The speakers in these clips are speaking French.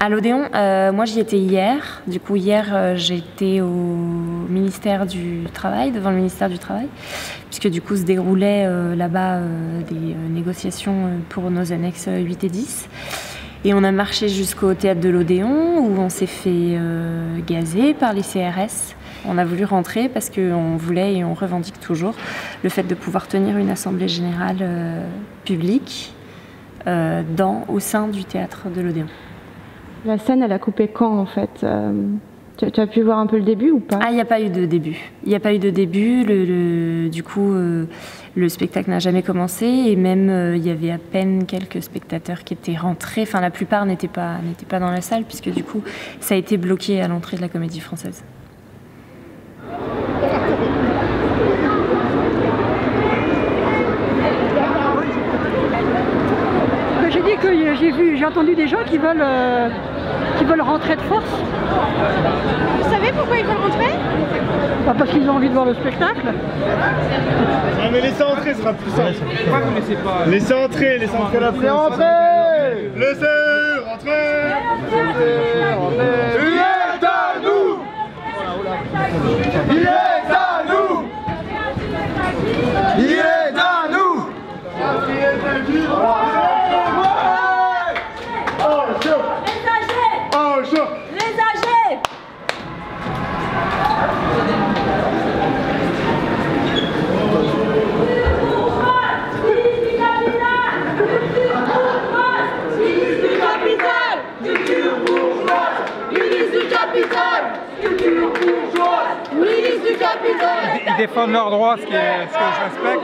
À l'Odéon, moi j'y étais hier. Du coup, hier, j'étais au ministère du Travail, devant le ministère du Travail, puisque du coup se déroulaient là-bas des négociations pour nos annexes 8 et 10. Et on a marché jusqu'au théâtre de l'Odéon, où on s'est fait gazer par les CRS. On a voulu rentrer parce qu'on voulait et on revendique toujours le fait de pouvoir tenir une assemblée générale publique au sein du théâtre de l'Odéon. La scène, elle a coupé quand en fait? Tu as pu voir un peu le début ou pas? Ah, il n'y a pas eu de début. Il n'y a pas eu de début. Du coup, le spectacle n'a jamais commencé et même il y avait à peine quelques spectateurs qui étaient rentrés. Enfin, la plupart n'étaient pas dans la salle puisque du coup, ça a été bloqué à l'entrée de la Comédie Française. J'ai dit que j'ai entendu des gens qui veulent rentrer de force. Vous savez pourquoi ils veulent rentrer? Parce qu'ils ont envie de voir le spectacle. Ah mais laissez entrer, ce sera plus simple. Pourquoi vous laissez pas laissez entrer la fin. Laissez rentrer. Il est à nous. Il est à nous. Il est à nous. Ils défendent leurs droits, ce que je respecte,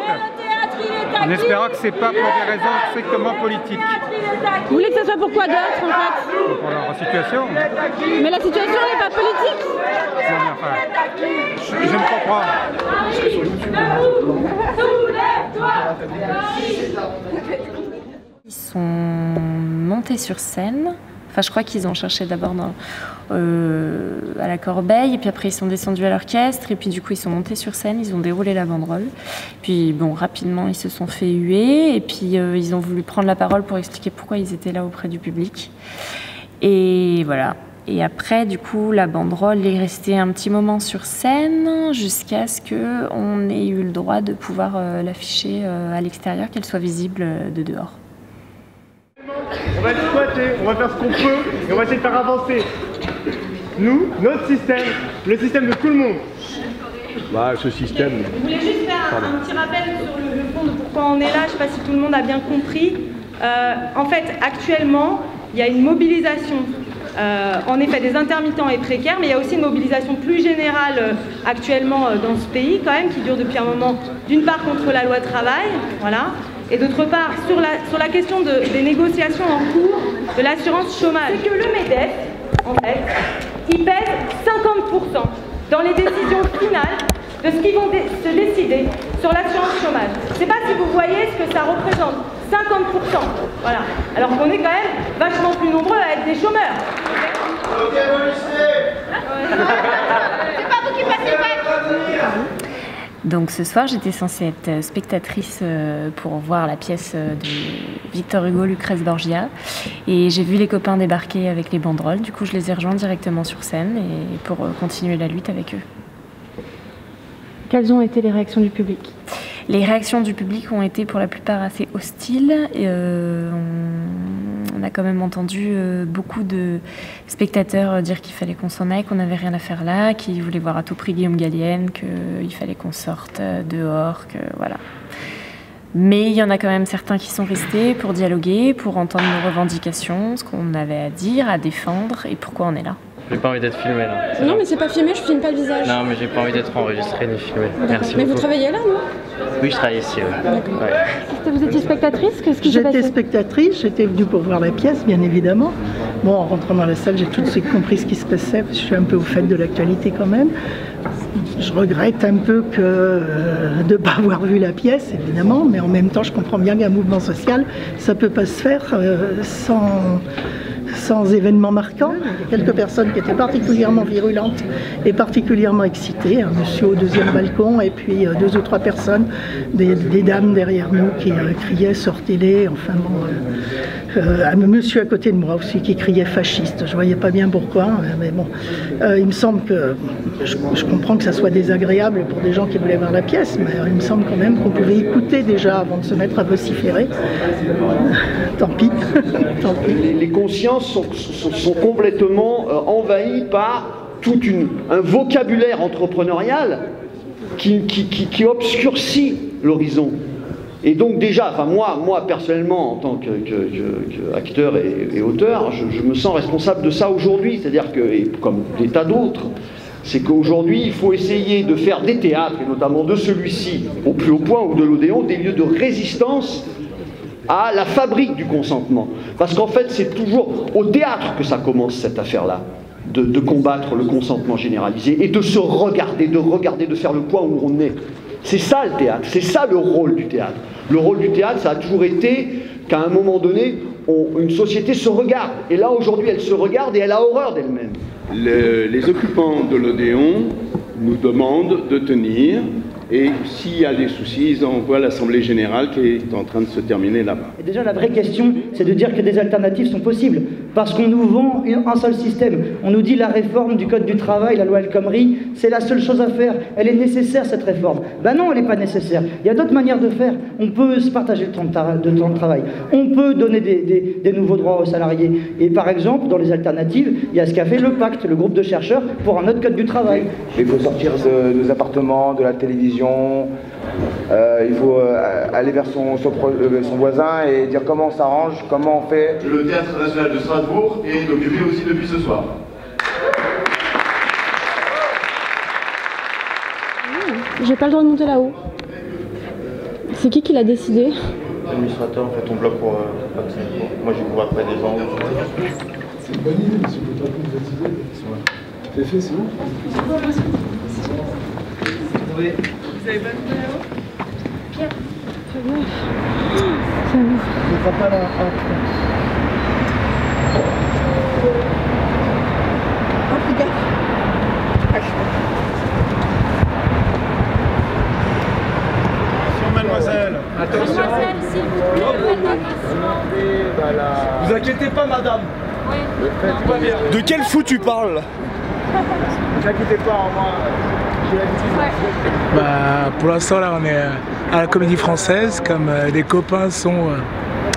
en espérant que c'est pas pour des raisons strictement politiques. Vous voulez que ça soit pourquoi d'autre en fait? Pour leur situation. Mais la situation n'est pas politique. Enfin, je ne comprends pas. Ils sont montés sur scène. Enfin, je crois qu'ils ont cherché d'abord à la Corbeille, et puis après ils sont descendus à l'orchestre, et puis du coup ils sont montés sur scène, ils ont déroulé la banderole. Puis bon, rapidement ils se sont fait huer, et puis ils ont voulu prendre la parole pour expliquer pourquoi ils étaient là auprès du public. Et voilà. Et après, du coup, la banderole est restée un petit moment sur scène jusqu'à ce qu'on ait eu le droit de pouvoir l'afficher à l'extérieur, qu'elle soit visible de dehors. On va exploiter, on va faire ce qu'on peut et on va essayer de faire avancer nous, notre système, le système de tout le monde. Bah, ce système... Je voulais juste faire un petit rappel sur le fond de pourquoi on est là, je ne sais pas si tout le monde a bien compris. En fait, actuellement, il y a une mobilisation, en effet, des intermittents et précaires, mais il y a aussi une mobilisation plus générale actuellement dans ce pays, quand même, qui dure depuis un moment, d'une part contre la loi travail, voilà, et d'autre part sur la question des négociations en cours de l'assurance chômage. C'est que le MEDEF, en fait, il pèse 50% dans les décisions finales de ce qu'ils vont se décider sur l'assurance chômage. Je ne sais pas si vous voyez ce que ça représente, 50%. Voilà. Alors qu'on est quand même vachement plus nombreux à être des chômeurs. Ok, vous C'est pas vous qui passez le bac. Donc ce soir, j'étais censée être spectatrice pour voir la pièce de Victor Hugo, Lucrèce Borgia. Et j'ai vu les copains débarquer avec les banderoles. Du coup, je les ai rejoints directement sur scène et pour continuer la lutte avec eux. Quelles ont été les réactions du public? Les réactions du public ont été pour la plupart assez hostiles. Et, on a quand même entendu beaucoup de spectateurs dire qu'il fallait qu'on s'en aille, qu'on n'avait rien à faire là, qu'ils voulaient voir à tout prix Guillaume Gallienne, qu'il fallait qu'on sorte dehors, que voilà. Mais il y en a quand même certains qui sont restés pour dialoguer, pour entendre nos revendications, ce qu'on avait à dire, à défendre et pourquoi on est là. J'ai pas envie d'être filmé là. Non mais c'est pas filmé, je filme pas le visage. Non mais j'ai pas envie d'être enregistré ni filmé. Merci mais beaucoup. Vous travaillez là, non? Oui, je travaille ici. Ouais. Vous étiez spectatrice? Qu'est-ce qui s'est passé? J'étais spectatrice, j'étais venue pour voir la pièce, bien évidemment. Bon, en rentrant dans la salle, j'ai tout de suite compris ce qui se passait, parce que je suis un peu au fait de l'actualité quand même. Je regrette un peu de ne pas avoir vu la pièce, évidemment, mais en même temps, je comprends bien qu'un mouvement social, ça ne peut pas se faire sans événement marquant. Il y a quelques personnes qui étaient particulièrement virulentes et particulièrement excitées. Un monsieur au deuxième balcon et puis 2 ou 3 personnes, des dames derrière nous qui criaient « sortez-les ». Enfin bon, un monsieur à côté de moi aussi qui criait « fasciste ». Je ne voyais pas bien pourquoi, mais bon. Il me semble que, je comprends que ça soit désagréable pour des gens qui voulaient voir la pièce, mais il me semble quand même qu'on pouvait écouter déjà avant de se mettre à vociférer. Tant pis. Tant pis. Les consciences sont complètement envahies par tout un vocabulaire entrepreneurial qui obscurcit l'horizon. Et donc déjà, enfin moi personnellement, en tant qu'acteur et auteur, je me sens responsable de ça aujourd'hui. C'est-à-dire que, et comme des tas d'autres, c'est qu'aujourd'hui, il faut essayer de faire des théâtres, et notamment de celui-ci, au plus haut point, ou de l'Odéon, des lieux de résistance à la fabrique du consentement. Parce qu'en fait, c'est toujours au théâtre que ça commence, cette affaire-là, de combattre le consentement généralisé, et de se regarder, de faire le point où on est. C'est ça le théâtre, c'est ça le rôle du théâtre. Le rôle du théâtre, ça a toujours été qu'à un moment donné, une société se regarde. Et là, aujourd'hui, elle se regarde et elle a horreur d'elle-même. Les occupants de l'Odéon nous demandent de tenir, et s'il y a des soucis, ils envoient l'Assemblée Générale qui est en train de se terminer là-bas. Déjà, la vraie question, c'est de dire que des alternatives sont possibles, parce qu'on nous vend un seul système. On nous dit la réforme du Code du travail, la loi El Khomri, c'est la seule chose à faire. Elle est nécessaire, cette réforme. Ben non, elle n'est pas nécessaire. Il y a d'autres manières de faire. On peut se partager le temps de travail. On peut donner des nouveaux droits aux salariés. Et par exemple, dans les alternatives, il y a ce qu'a fait le Pacte, le groupe de chercheurs, pour un autre Code du travail. Il faut sortir des appartements, de la télévision. Il faut aller vers son voisin et dire comment on s'arrange, comment on fait. Le Théâtre National de Strasbourg est occupé aussi depuis ce soir. J'ai pas le droit de monter là-haut. C'est qui l'a décidé? L'administrateur, en fait, on bloque pour moi je cours après des gens. C'est une bonne idée, mais si vous pouvez pas vous activer, c'est fait, c'est bon. Vous avez pas monté là-haut? Pierre. C'est bon. C'est bon. Je ne crois pas la Oh, fais gaffe. Mademoiselle. Attention. Mademoiselle, s'il vous plaît. Vous inquiétez pas, madame. Oui. Tout va bien. De quel fou tu parles? Ne vous inquiétez pas, moi, j'ai l'habitude. Bah, pour l'instant, là, on est à la Comédie Française, comme des copains sont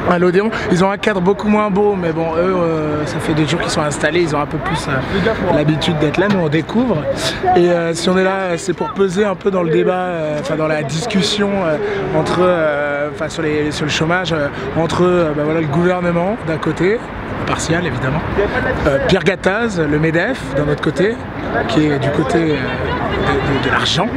à l'Odéon. Ils ont un cadre beaucoup moins beau, mais bon, eux, ça fait 2 jours qu'ils sont installés, ils ont un peu plus l'habitude d'être là, nous on découvre. Et si on est là, c'est pour peser un peu dans le débat, enfin dans la discussion entre, sur le chômage, entre bah, voilà, le gouvernement d'un côté, partial évidemment, Pierre Gattaz, le MEDEF d'un autre côté, qui est du côté de l'argent,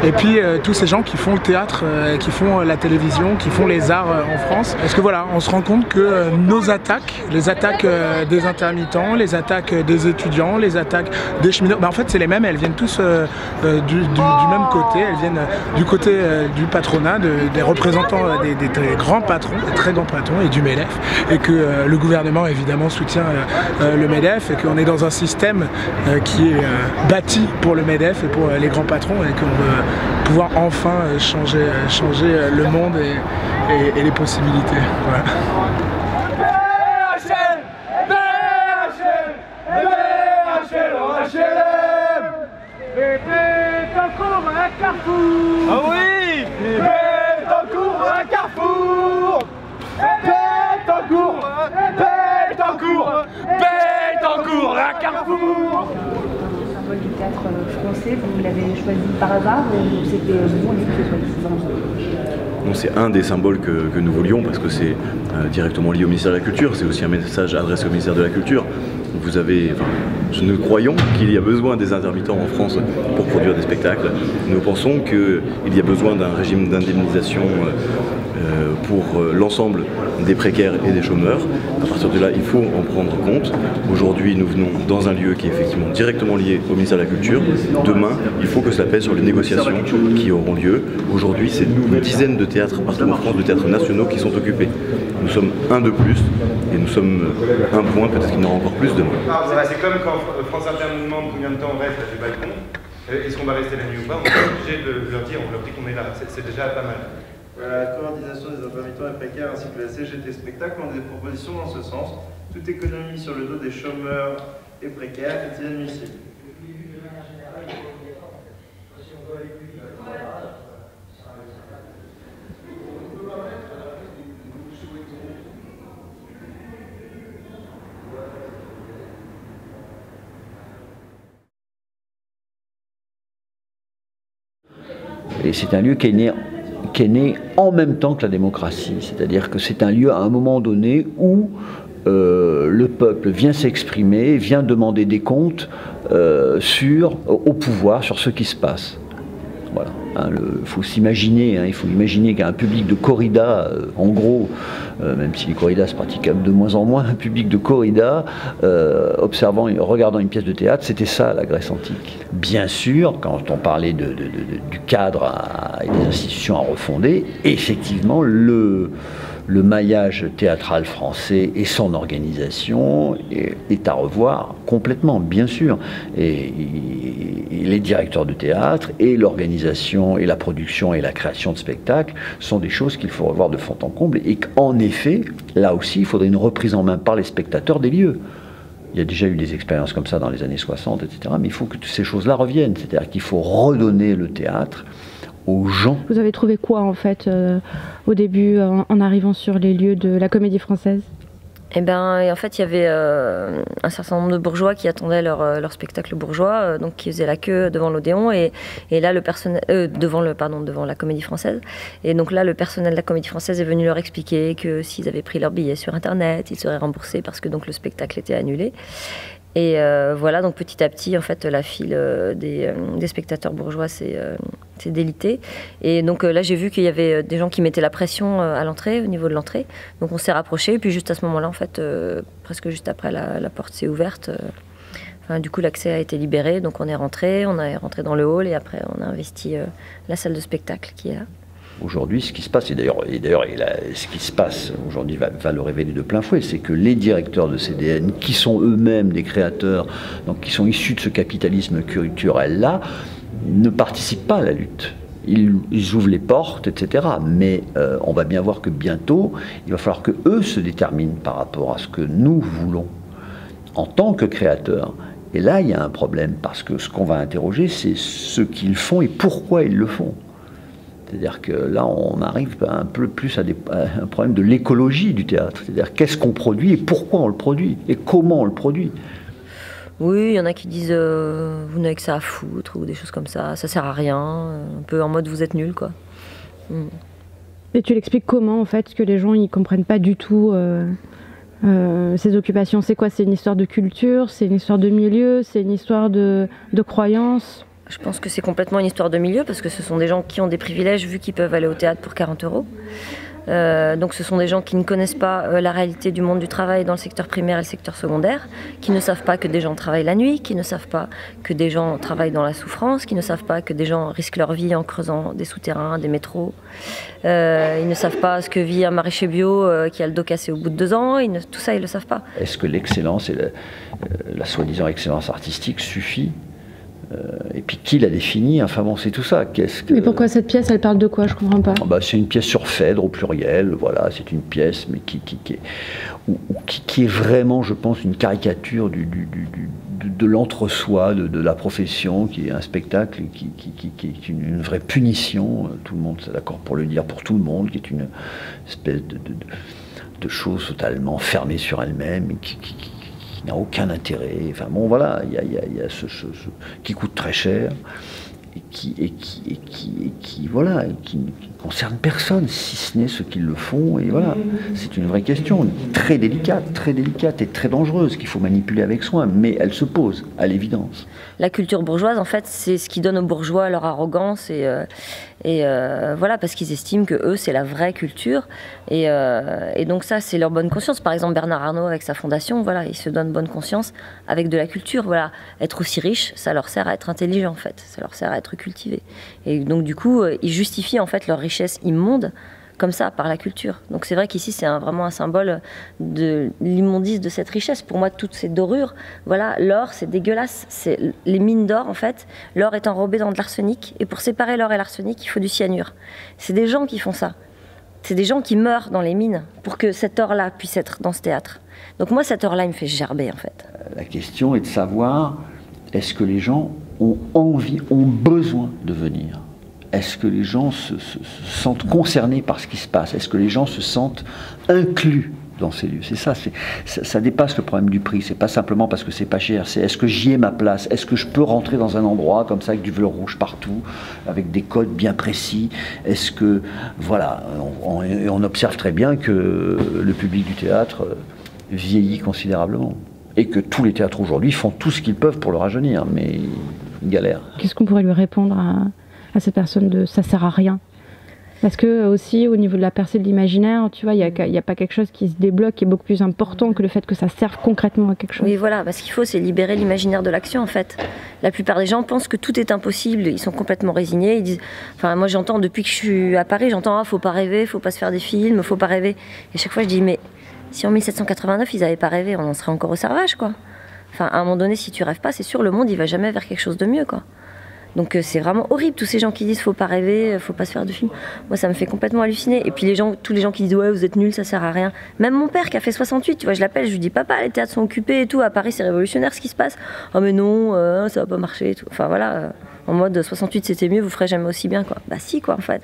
et puis tous ces gens qui font le théâtre, qui font la télévision, qui font les arts en France. Parce que voilà, on se rend compte que nos attaques, les attaques des intermittents, les attaques des étudiants, les attaques des cheminots, bah en fait c'est les mêmes, elles viennent tous du même côté, elles viennent du côté du patronat, des représentants des grands patrons, des très grands patrons et du MEDEF, et que le gouvernement évidemment soutient le MEDEF, et qu'on est dans un système qui est bâti pour le MEDEF et pour les grands patrons, et qu'on veut pouvoir enfin changer le monde et les possibilités. Voilà. Ah oui! Bétancourt à Carrefour! Bétancourt à Carrefour! Le symbole du théâtre français, vous l'avez choisi par hasard ou c'était voulu que ce soit le symbole? C'est un des symboles que nous voulions, parce que c'est directement lié au ministère de la Culture, c'est aussi un message adressé au ministère de la Culture. Vous avez, nous croyons qu'il y a besoin des intermittents en France pour produire des spectacles. Nous pensons qu'il y a besoin d'un régime d'indemnisation pour l'ensemble des précaires et des chômeurs. À partir de là, il faut en prendre compte. Aujourd'hui, nous venons dans un lieu qui est effectivement directement lié au ministère de la Culture. Demain, il faut que cela pèse sur les négociations qui auront lieu. Aujourd'hui, c'est une dizaine de théâtres partout en France, de théâtres nationaux qui sont occupés. Nous sommes un de plus et nous sommes un point, peut-être qu'il y en aura encore plus demain. C'est comme quand France Inter nous demande combien de temps on reste à du balcon. Est-ce qu'on va rester la nuit ou pas? On est obligé de leur dire, on leur dit qu'on est là. C'est déjà pas mal. La coordination des intermittents et précaires ainsi que la CGT Spectacle ont des propositions dans ce sens. Toute économie sur le dos des chômeurs et précaires est inadmissible. Et c'est un lieu qui est né en même temps que la démocratie. C'est-à-dire que c'est un lieu à un moment donné où le peuple vient s'exprimer, vient demander des comptes au pouvoir, sur ce qui se passe. Voilà. Faut s'imaginer, il faut imaginer qu'un public de corrida, en gros, même si les corridas se pratiquent de moins en moins, un public de corrida, observant et regardant une pièce de théâtre, c'était ça la Grèce antique. Bien sûr, quand on parlait du cadre et des institutions à refonder, effectivement, le maillage théâtral français et son organisation est à revoir complètement, bien sûr. Et les directeurs de théâtre et l'organisation et la production et la création de spectacles sont des choses qu'il faut revoir de fond en comble. Et qu'en effet, là aussi, il faudrait une reprise en main par les spectateurs des lieux. Il y a déjà eu des expériences comme ça dans les années 60, etc. Mais il faut que ces choses-là reviennent. C'est-à-dire qu'il faut redonner le théâtre aux gens. Vous avez trouvé quoi en fait au début en arrivant sur les lieux de la Comédie Française? Eh ben, en fait, il y avait un certain nombre de bourgeois qui attendaient leur spectacle bourgeois, donc qui faisaient la queue devant l'Odéon et là le personnel devant la Comédie Française. Et donc là, le personnel de la Comédie Française est venu leur expliquer que s'ils avaient pris leur billet sur Internet, ils seraient remboursés parce que donc le spectacle était annulé. Et voilà, donc petit à petit, en fait, la file des spectateurs bourgeois s'est délitée. Et donc là, j'ai vu qu'il y avait des gens qui mettaient la pression à l'entrée, au niveau de l'entrée. Donc on s'est rapprochés. Et puis juste à ce moment-là, en fait, presque juste après, la porte s'est ouverte. Du coup, l'accès a été libéré. Donc on est rentré dans le hall et après, on a investi la salle de spectacle qui est là. Aujourd'hui, ce qui se passe, et d'ailleurs ce qui se passe aujourd'hui va le révéler de plein fouet, c'est que les directeurs de CDN, qui sont eux-mêmes des créateurs, donc qui sont issus de ce capitalisme culturel-là, ne participent pas à la lutte. Ils ouvrent les portes, etc. Mais on va bien voir que bientôt, il va falloir que eux se déterminent par rapport à ce que nous voulons en tant que créateurs. Et là, il y a un problème, parce que ce qu'on va interroger, c'est ce qu'ils font et pourquoi ils le font. C'est-à-dire que là, on arrive un peu plus à un problème de l'écologie du théâtre. C'est-à-dire qu'est-ce qu'on produit et pourquoi on le produit et comment on le produit. Oui, il y en a qui disent vous n'avez que ça à foutre ou des choses comme ça sert à rien, un peu en mode vous êtes nuls, quoi. Et tu l'expliques comment en fait, que les gens ils comprennent pas du tout ces occupations? C'est quoi? C'est une histoire de culture, c'est une histoire de milieu, c'est une histoire de croyance? Je pense que c'est complètement une histoire de milieu parce que ce sont des gens qui ont des privilèges vu qu'ils peuvent aller au théâtre pour 40 €. Donc ce sont des gens qui ne connaissent pas la réalité du monde du travail dans le secteur primaire et le secteur secondaire, qui ne savent pas que des gens travaillent la nuit, qui ne savent pas que des gens travaillent dans la souffrance, qui ne savent pas que des gens risquent leur vie en creusant des souterrains, des métros. Ils ne savent pas ce que vit un maraîcher bio qui a le dos cassé au bout de 2 ans. Tout ça, ils ne le savent pas. Est-ce que l'excellence et la soi-disant excellence artistique suffit? Et puis qui l'a défini? Enfin bon, c'est tout ça. Mais pourquoi cette pièce, elle parle de quoi? Je comprends pas. C'est une pièce sur Phèdre au pluriel, voilà, c'est une pièce mais qui est vraiment, je pense, une caricature de l'entre-soi, de la profession, qui est un spectacle qui est une vraie punition, tout le monde est d'accord pour le dire, pour tout le monde, qui est une espèce de chose totalement fermée sur elle-même, qui n'a aucun intérêt. Enfin bon, voilà, il y a ce qui coûte très cher et voilà, qui ne concerne personne, si ce n'est ceux qui le font. Et voilà, c'est une vraie question, très délicate et très dangereuse, qu'il faut manipuler avec soin, mais elle se pose, à l'évidence. La culture bourgeoise, en fait, c'est ce qui donne aux bourgeois leur arrogance et voilà, parce qu'ils estiment que eux, c'est la vraie culture. Et donc ça, c'est leur bonne conscience. Par exemple, Bernard Arnault, avec sa fondation, voilà, il se donne bonne conscience avec de la culture. Voilà, être aussi riche, ça leur sert à être intelligent, en fait. Ça leur sert à être cultivé. Et donc, du coup, ils justifient, en fait, leur richesse immonde comme ça, par la culture. Donc c'est vrai qu'ici, c'est vraiment un symbole de l'immondice de cette richesse. Pour moi, toutes ces dorures, voilà, l'or, c'est dégueulasse. C'est les mines d'or, en fait. L'or est enrobé dans de l'arsenic. Et pour séparer l'or et l'arsenic, il faut du cyanure. C'est des gens qui font ça. C'est des gens qui meurent dans les mines pour que cet or-là puisse être dans ce théâtre. Donc moi, cet or-là, il me fait gerber, en fait. La question est de savoir, est-ce que les gens ont envie, ont besoin de venir ? Est-ce que les gens se sentent concernés par ce qui se passe? Est-ce que les gens se sentent inclus dans ces lieux? C'est ça, ça dépasse le problème du prix. C'est pas simplement parce que c'est pas cher, c'est est-ce que j'y ai ma place? Est-ce que je peux rentrer dans un endroit comme ça avec du velours rouge partout, avec des codes bien précis? Est-ce que, voilà, on observe très bien que le public du théâtre vieillit considérablement. Et que tous les théâtres aujourd'hui font tout ce qu'ils peuvent pour le rajeunir, mais ils galèrent. Qu'est-ce qu'on pourrait lui répondre à ces personnes de ça sert à rien? Parce que aussi au niveau de la percée de l'imaginaire, tu vois, il n'y a pas quelque chose qui se débloque qui est beaucoup plus important que le fait que ça serve concrètement à quelque chose. Oui, voilà, parce qu'il faut, c'est libérer l'imaginaire de l'action en fait. La plupart des gens pensent que tout est impossible, ils sont complètement résignés, ils disent, enfin moi j'entends depuis que je suis à Paris, j'entends faut pas rêver, faut pas se faire des films, faut pas rêver. Et à chaque fois je dis mais si en 1789 ils n'avaient pas rêvé, on en serait encore au Servage quoi. Enfin à un moment donné si tu rêves pas, c'est sûr le monde il va jamais vers quelque chose de mieux quoi. Donc c'est vraiment horrible tous ces gens qui disent faut pas rêver, faut pas se faire de films. Moi ça me fait complètement halluciner. Et puis tous les gens qui disent ouais vous êtes nuls, ça sert à rien. Même mon père qui a fait 68, tu vois, je l'appelle, je lui dis papa les théâtres sont occupés et tout, à Paris c'est révolutionnaire ce qui se passe. Oh mais non, ça va pas marcher et tout. Enfin voilà, en mode 68 c'était mieux, vous ferez jamais aussi bien quoi. Bah si quoi en fait.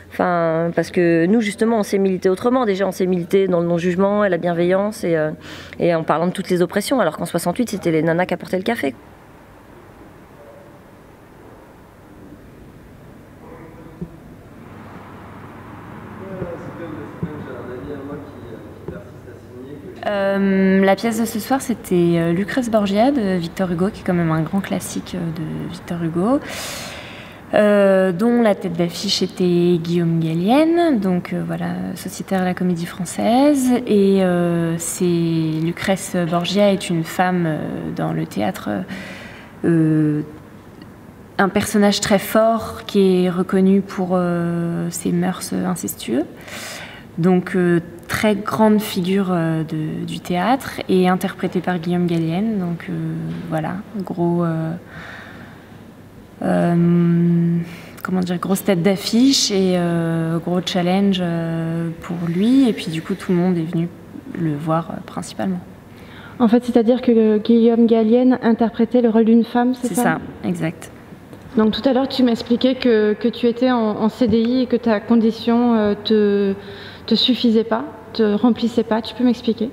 Enfin parce que nous justement on sait militer autrement. Déjà on sait militer dans le non-jugement et la bienveillance et en parlant de toutes les oppressions. Alors qu'en 68 c'était les nanas qui apportaient le café. La pièce de ce soir, c'était Lucrèce Borgia de Victor Hugo, qui est quand même un grand classique de Victor Hugo, dont la tête d'affiche était Guillaume Gallienne, donc voilà, sociétaire à la Comédie Française. Et Lucrèce Borgia est une femme dans le théâtre, un personnage très fort qui est reconnu pour ses mœurs incestueuses. Donc très grande figure du théâtre et interprétée par Guillaume Gallienne. Donc voilà, grosse tête d'affiche et gros challenge pour lui. Et puis du coup, tout le monde est venu le voir principalement. En fait, c'est-à-dire que Guillaume Gallienne interprétait le rôle d'une femme, c'est ça? C'est ça, exact. Donc tout à l'heure, tu m'expliquais que tu étais en CDI et que ta condition te suffisait pas, te remplissait pas. Tu peux m'expliquer?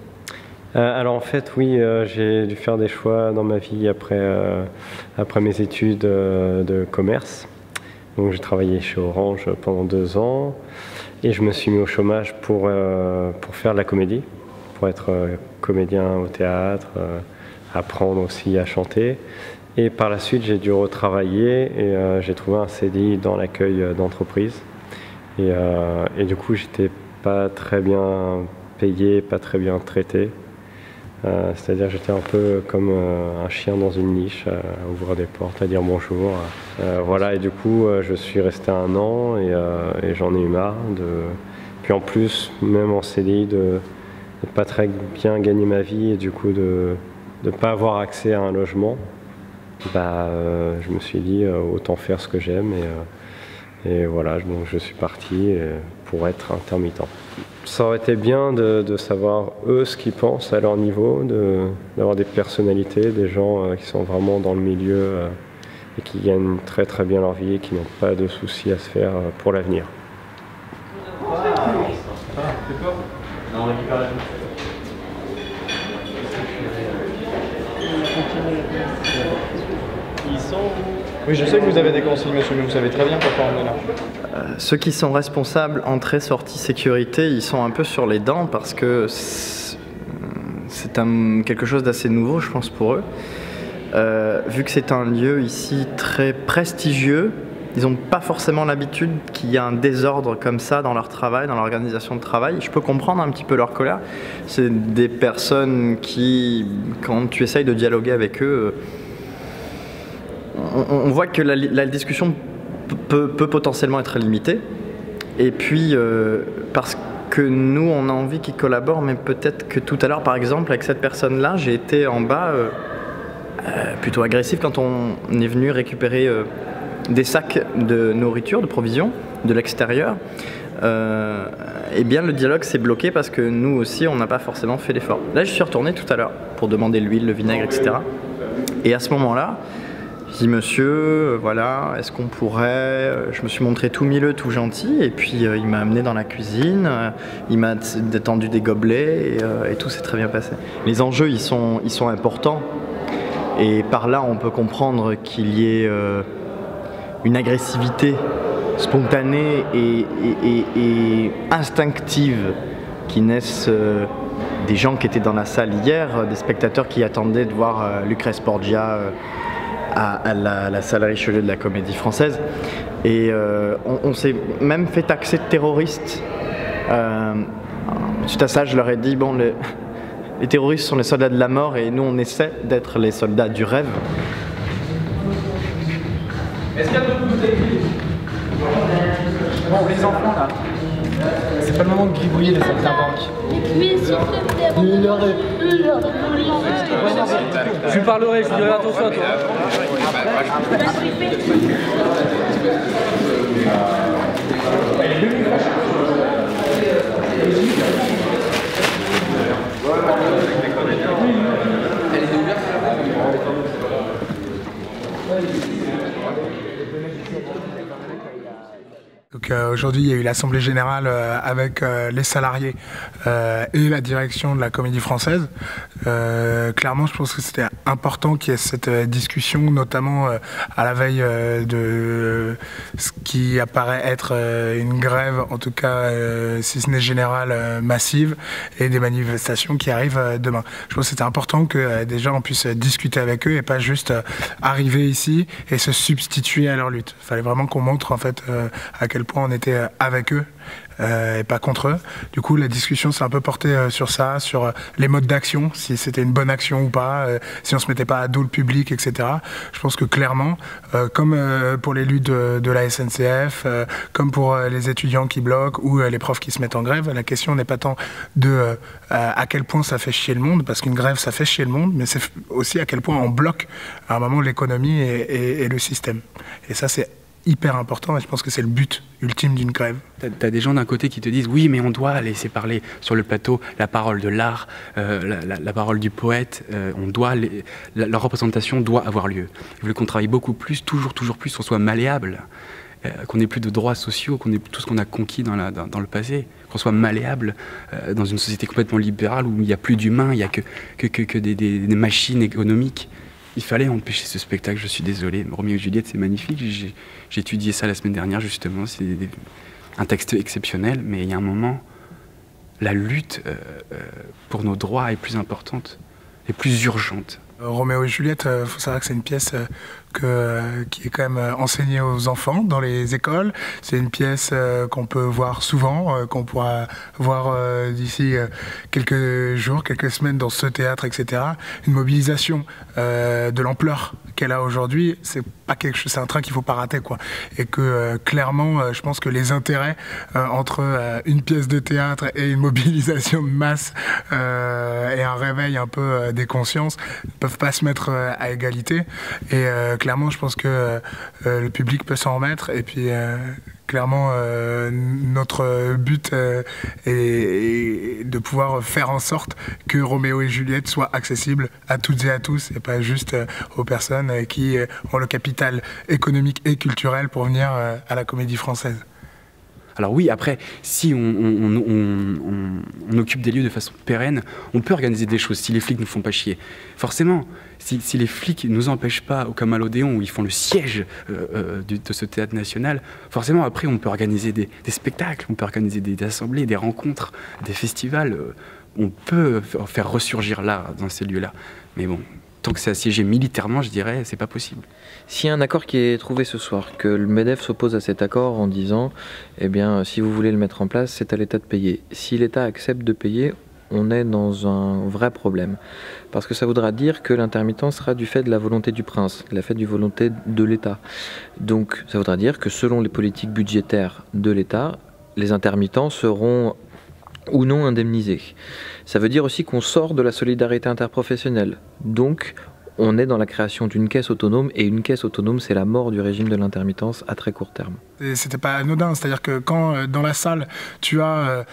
Alors en fait, oui, j'ai dû faire des choix dans ma vie après mes études de commerce. Donc j'ai travaillé chez Orange pendant 2 ans et je me suis mis au chômage pour faire de la comédie, pour être comédien au théâtre, apprendre aussi à chanter. Et par la suite, j'ai dû retravailler et j'ai trouvé un CDI dans l'accueil d'entreprise. Et du coup, j'étais pas très bien payé, pas très bien traité. C'est-à-dire j'étais un peu comme un chien dans une niche, à ouvrir des portes, à dire bonjour. Voilà, et du coup, je suis resté 1 an et j'en ai eu marre. Puis en plus, même en CDI, de pas très bien gagner ma vie et du coup de ne pas avoir accès à un logement. Je me suis dit autant faire ce que j'aime et voilà, donc je suis parti pour être intermittent. Ça aurait été bien de savoir eux ce qu'ils pensent à leur niveau, d'avoir des personnalités, des gens qui sont vraiment dans le milieu et qui gagnent très très bien leur vie et qui n'ont pas de soucis à se faire pour l'avenir. Ils sont où ? Oui, je sais que vous avez des consignes, monsieur, mais vous savez très bien pourquoi on est là. Ceux qui sont responsables entrée, sortie, sécurité, ils sont un peu sur les dents parce que c'est quelque chose d'assez nouveau, je pense, pour eux. Vu que c'est un lieu ici très prestigieux, ils n'ont pas forcément l'habitude qu'il y a un désordre comme ça dans leur travail, dans l'organisation de travail. Je peux comprendre un petit peu leur colère. C'est des personnes qui, quand tu essayes de dialoguer avec eux, on voit que la discussion peut potentiellement être limitée. Et puis, parce que nous, on a envie qu'ils collaborent, mais peut-être que tout à l'heure, par exemple, avec cette personne-là, j'ai été en bas plutôt agressif quand on est venu récupérer des sacs de nourriture, de provisions, de l'extérieur. Eh bien, le dialogue s'est bloqué parce que nous aussi, on n'a pas forcément fait l'effort. Là, je suis retourné tout à l'heure pour demander l'huile, le vinaigre, etc. Et à ce moment-là, je dis, monsieur, voilà, est-ce qu'on pourrait... Je me suis montré tout mielleux, tout gentil, et puis il m'a amené dans la cuisine, il m'a détendu des gobelets, et tout s'est très bien passé. Les enjeux, ils sont importants, et par là, on peut comprendre qu'il y ait une agressivité spontanée et instinctive qui naissent des gens qui étaient dans la salle hier, des spectateurs qui attendaient de voir Lucrèce Borgia à la salle Richelieu de la Comédie Française. Et on s'est même fait taxer de terroristes. Suite à ça, je leur ai dit, bon, les terroristes sont les soldats de la mort et nous, on essaie d'être les soldats du rêve. Est-ce qu'il y a d'autres bouteilles? Bon, les enfants là, c'est pas le moment de gribouiller les saltimbanques. Je lui parlerai, je lui dirai attention à toi. Donc aujourd'hui, il y a eu l'Assemblée Générale avec les salariés et la direction de la Comédie Française. Clairement, je pense que c'était important qu'il y ait cette discussion, notamment à la veille de ce qui apparaît être une grève, en tout cas, si ce n'est générale, massive, et des manifestations qui arrivent demain. Je pense que c'était important que déjà on puisse discuter avec eux et pas juste arriver ici et se substituer à leur lutte. Il fallait vraiment qu'on montre en fait à quel point on était avec eux et pas contre eux. Du coup, la discussion s'est un peu portée sur ça, sur les modes d'action, si c'était une bonne action ou pas, si on se mettait pas à dos le public, etc. Je pense que clairement, comme pour les luttes de la SNCF, comme pour les étudiants qui bloquent ou les profs qui se mettent en grève, la question n'est pas tant de à quel point ça fait chier le monde, parce qu'une grève, ça fait chier le monde, mais c'est aussi à quel point on bloque à un moment l'économie et le système. Et ça, c'est hyper important et je pense que c'est le but ultime d'une grève. T'as des gens d'un côté qui te disent oui mais on doit laisser parler sur le plateau la parole de l'art, la parole du poète, la représentation doit avoir lieu. Ils veulent qu'on travaille beaucoup plus, toujours plus, qu'on soit malléable, qu'on n'ait plus de droits sociaux, qu'on ait tout ce qu'on a conquis dans le passé, qu'on soit malléable dans une société complètement libérale où il n'y a plus d'humains, il n'y a que des machines économiques. Il fallait empêcher ce spectacle, je suis désolé. Roméo et Juliette, c'est magnifique. J'ai étudié ça la semaine dernière, justement. C'est un texte exceptionnel, mais il y a un moment, la lutte pour nos droits est plus importante, est plus urgente. Roméo et Juliette, il faut savoir que c'est une pièce qui est quand même enseignée aux enfants dans les écoles. C'est une pièce qu'on peut voir souvent, qu'on pourra voir d'ici quelques jours, quelques semaines dans ce théâtre, etc. Une mobilisation de l'ampleur qu'elle a aujourd'hui, c'est pas quelque chose, c'est un train qu'il faut pas rater, quoi. Et que clairement, je pense que les intérêts entre une pièce de théâtre et une mobilisation de masse et un réveil un peu des consciences peuvent pas se mettre à égalité. Et clairement, je pense que le public peut s'en remettre. Et puis, clairement, notre but est de pouvoir faire en sorte que Roméo et Juliette soient accessibles à toutes et à tous, et pas juste aux personnes qui ont le capital économique et culturel pour venir à la Comédie Française. Alors oui, après, si on occupe des lieux de façon pérenne, on peut organiser des choses si les flics ne nous font pas chier. Forcément, si les flics ne nous empêchent pas, comme à l'Odéon, où ils font le siège de ce théâtre national, forcément, après, on peut organiser des spectacles, on peut organiser des assemblées, des rencontres, des festivals. On peut faire ressurgir l'art dans ces lieux-là. Mais bon, tant que c'est assiégé militairement, je dirais, c'est pas possible. S'il y a un accord qui est trouvé ce soir, que le MEDEF s'oppose à cet accord en disant, eh bien, si vous voulez le mettre en place, c'est à l'État de payer. Si l'État accepte de payer, on est dans un vrai problème. Parce que ça voudra dire que l'intermittence sera du fait de la volonté du prince, de la fait du volonté de l'État. Donc, ça voudra dire que selon les politiques budgétaires de l'État, les intermittents seront ou non indemnisés. Ça veut dire aussi qu'on sort de la solidarité interprofessionnelle. Donc, on est dans la création d'une caisse autonome, et une caisse autonome, c'est la mort du régime de l'intermittence à très court terme. C'était pas anodin, c'est-à-dire que quand dans la salle, tu as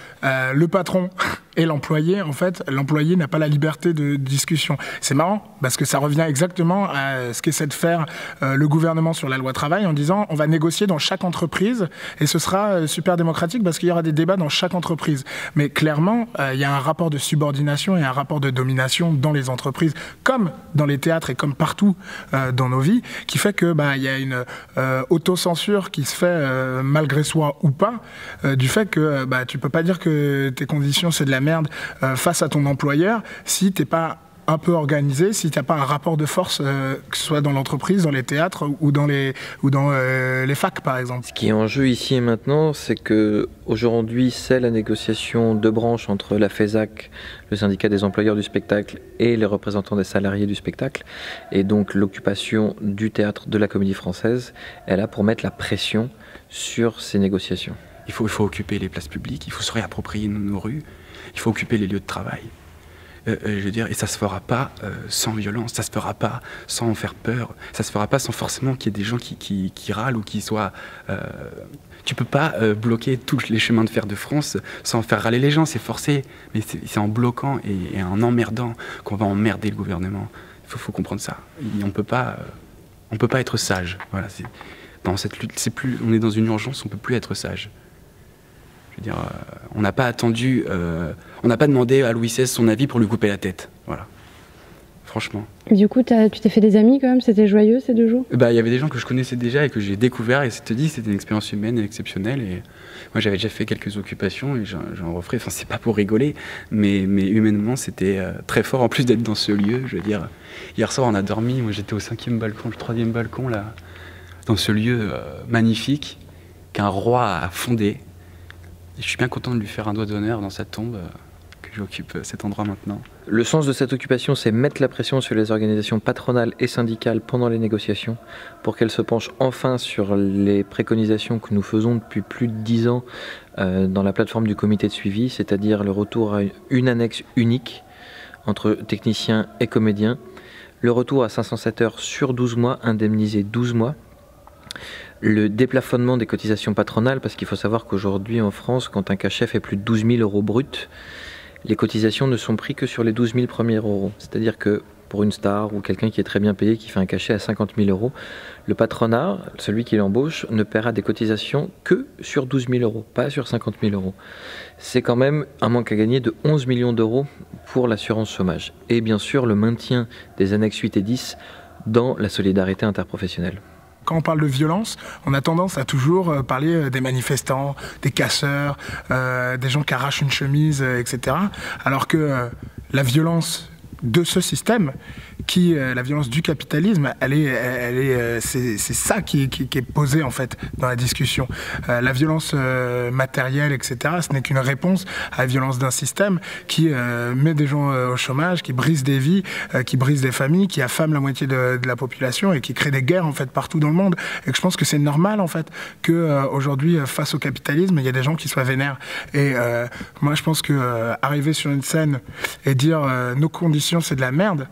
le patron et l'employé, en fait, l'employé n'a pas la liberté de discussion. C'est marrant, parce que ça revient exactement à ce qu'essaie de faire le gouvernement sur la loi travail, en disant on va négocier dans chaque entreprise, et ce sera super démocratique, parce qu'il y aura des débats dans chaque entreprise. Mais clairement, il y a un rapport de subordination et un rapport de domination dans les entreprises, comme dans les théâtres et comme partout dans nos vies, qui fait que y a une autocensure qui se fait malgré soi ou pas, du fait que tu peux pas dire que tes conditions c'est de la merde face à ton employeur si t'es pas un peu organisé, si tu n'as pas un rapport de force, que ce soit dans l'entreprise, dans les théâtres ou dans les facs, par exemple. Ce qui est en jeu ici et maintenant, c'est que aujourd'hui, c'est la négociation de branche entre la FESAC, le syndicat des employeurs du spectacle, et les représentants des salariés du spectacle. Et donc l'occupation du théâtre de la Comédie Française est là pour mettre la pression sur ces négociations. Il faut occuper les places publiques, il faut se réapproprier nos rues, il faut occuper les lieux de travail. Je veux dire, et ça se fera pas sans violence, ça se fera pas sans faire peur, ça se fera pas sans forcément qu'il y ait des gens qui râlent ou qui soient... Tu peux pas bloquer tous les chemins de fer de France sans faire râler les gens, c'est forcé, mais c'est en bloquant et en emmerdant qu'on va emmerder le gouvernement. Il faut comprendre ça. On peut pas être sage. Voilà, dans cette lutte, on est dans une urgence, on peut plus être sage. Je veux dire, on n'a pas attendu, on n'a pas demandé à Louis XVI son avis pour lui couper la tête. Voilà. Franchement. Et du coup, tu t'es fait des amis quand même? C'était joyeux ces 2 jours? Il y avait des gens que je connaissais déjà et que j'ai découvert, et c'était une expérience humaine exceptionnelle. Et moi, j'avais déjà fait quelques occupations et j'en referai. Enfin, c'est pas pour rigoler, mais humainement, c'était très fort. En plus d'être dans ce lieu, je veux dire, hier soir, on a dormi. Moi, j'étais au 5e balcon, le 3e balcon, là, dans ce lieu magnifique qu'un roi a fondé. Et je suis bien content de lui faire un doigt d'honneur dans sa tombe, que j'occupe cet endroit maintenant. Le sens de cette occupation, c'est mettre la pression sur les organisations patronales et syndicales pendant les négociations, pour qu'elles se penchent enfin sur les préconisations que nous faisons depuis plus de 10 ans dans la plateforme du comité de suivi, c'est-à-dire le retour à une annexe unique entre techniciens et comédiens, le retour à 507 heures sur 12 mois, indemnisé 12 mois, le déplafonnement des cotisations patronales, parce qu'il faut savoir qu'aujourd'hui en France, quand un cachet fait plus de 12 000 euros bruts, les cotisations ne sont prises que sur les 12 000 premiers euros. C'est-à-dire que pour une star ou quelqu'un qui est très bien payé, qui fait un cachet à 50 000 euros, le patronat, celui qui l'embauche, ne paiera des cotisations que sur 12 000 euros, pas sur 50 000 euros. C'est quand même un manque à gagner de 11 millions d'euros pour l'assurance chômage. Et bien sûr, le maintien des annexes 8 et 10 dans la solidarité interprofessionnelle. Quand on parle de violence, on a tendance à toujours parler des manifestants, des casseurs, des gens qui arrachent une chemise, etc. Alors que la violence de ce système, la violence du capitalisme, c'est ça qui est posé en fait dans la discussion. La violence matérielle, etc., ce n'est qu'une réponse à la violence d'un système qui met des gens au chômage, qui brise des vies, qui brise des familles, qui affame la moitié de la population et qui crée des guerres en fait partout dans le monde. Et que je pense que c'est normal en fait que aujourd'hui, face au capitalisme, il y a des gens qui soient vénères. Et moi, je pense que arriver sur une scène et dire nos conditions c'est de la merde,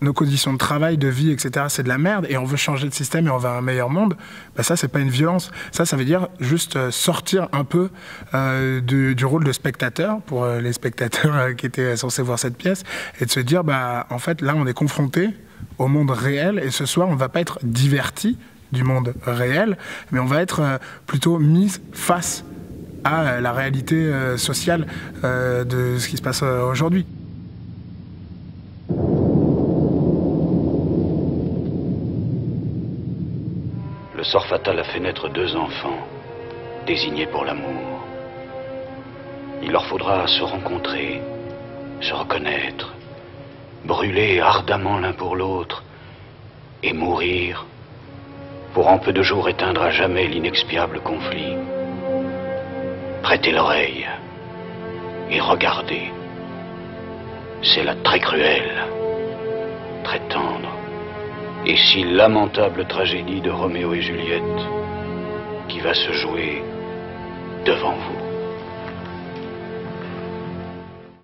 nos conditions de travail, de vie, etc., c'est de la merde, et on veut changer de système et on veut un meilleur monde, ça, c'est pas une violence. Ça veut dire juste sortir un peu du rôle de spectateur, pour les spectateurs qui étaient censés voir cette pièce, et de se dire, en fait, là, on est confronté au monde réel, et ce soir, on va pas être diverti du monde réel, mais on va être plutôt mis face à la réalité sociale de ce qui se passe aujourd'hui. Le sort fatal a fait naître 2 enfants, désignés pour l'amour. Il leur faudra se rencontrer, se reconnaître, brûler ardemment l'un pour l'autre et mourir pour en peu de jours éteindre à jamais l'inexpiable conflit. Prêtez l'oreille et regardez. C'est là très cruel, très tendre et si lamentable tragédie de Roméo et Juliette qui va se jouer devant vous.